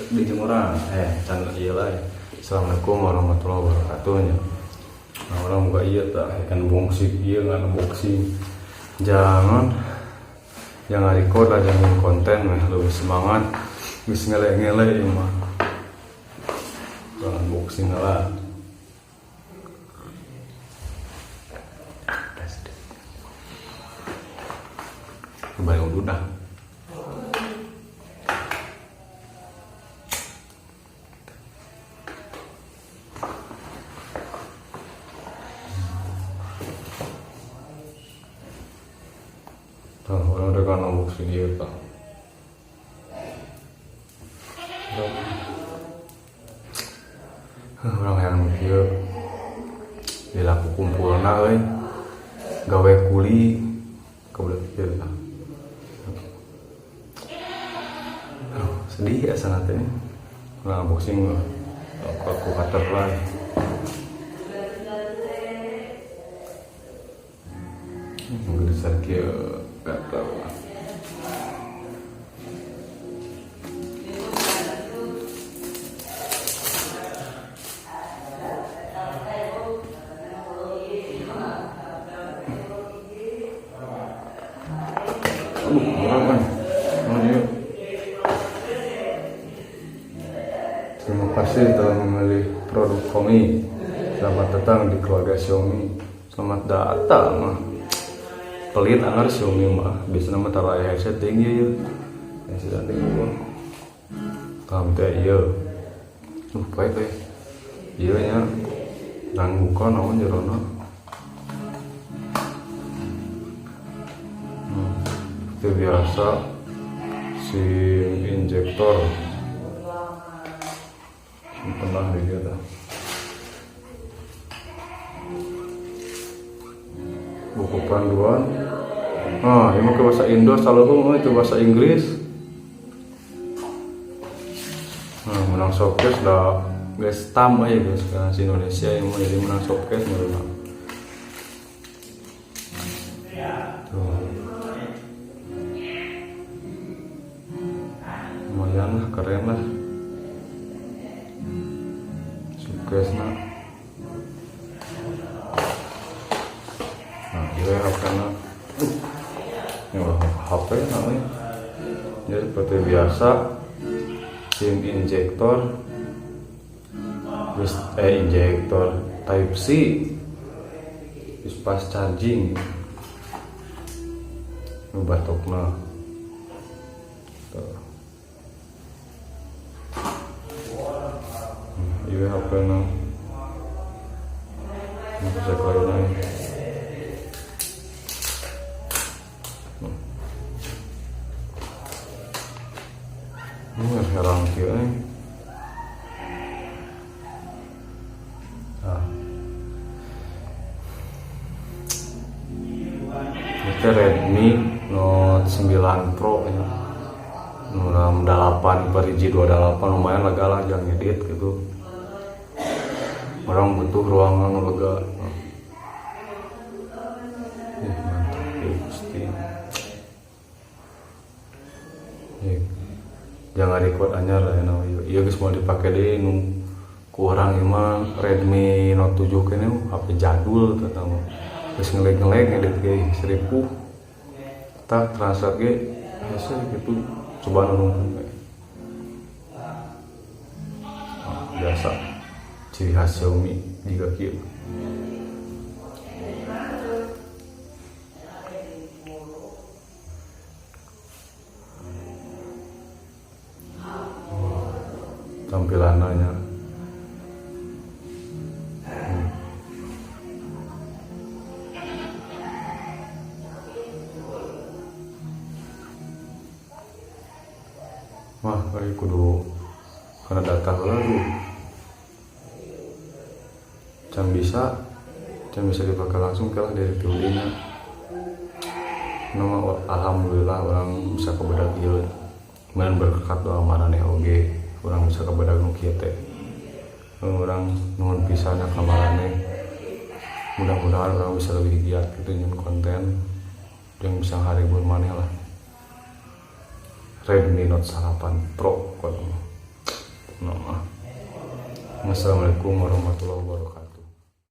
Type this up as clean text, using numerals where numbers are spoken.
di jemuran channel iya lah ya. Assalamualaikum warahmatullahi wabarakatuh ya. Nah, orang buka iya tak kan bongsing iya nggak unboxing. Jangan record lah, jangan konten lebih semangat bisa ngelek mah jangan unboxing lah. Kebayang udah orang rekan unboxing dia tak orang yang dia dilaku kumpulna gawe kuli kebelet dia tak sedih ya sangat ini orang unboxing aku kata lah besar kia gak tahu lah. Terima kasih telah memilih produk Xiaomi. Selamat datang di keluarga Xiaomi. Selamat datang. Pelit anggar Xiaomi mah bisa nama taruh headset tinggi ya. Headset tinggi pun. Kamte iya. Baik deh. Iya nya. Dan buka naon jerona. Itu biasa SIM injektor. Pernah dia dah. Buku panduan. Nah, ini ke bahasa Indo, selalu itu bahasa Inggris. Nah, menang showcase dah guys tam aja guys, karena si Indonesia yang mau jadi menang showcase menang. Lumayan lah, keren lah. Showcase nah. Nah, karena HP namanya jadi seperti biasa SIM injektor terus injektor Type C terus pas charging batukna iya HP nah bisa kalian herang kia itu Redmi Note 9 Pro ya. RAM 8 per G28 lumayan lega lah jangan edit gitu. Orang butuh ruangan lega. Mantap ya pasti. Jangan record anyar lah ya, iya guys mau dipakai deh kurang emang Redmi Note 7 kene HP jadul terutama terus ngelag edit kayak 1000 tak translate ge hasil gitu coba nonton biasa ciri khas Xiaomi jika kieu tampilannya wah kayak kudu karena data lalu can bisa dipakai langsung kalah dari tulinya nama alhamdulillah orang bisa kebedak ieu kemudian berkat doa marane oge orang bisa kebedak nu kieu teh orang nuhun pisanna ka marane mudah-mudahan orang bisa lebih giat gitu nyen konten yang bisa haribun maneh lah. Redmi Note 8 Pro Assalamualaikum warahmatullahi wabarakatuh.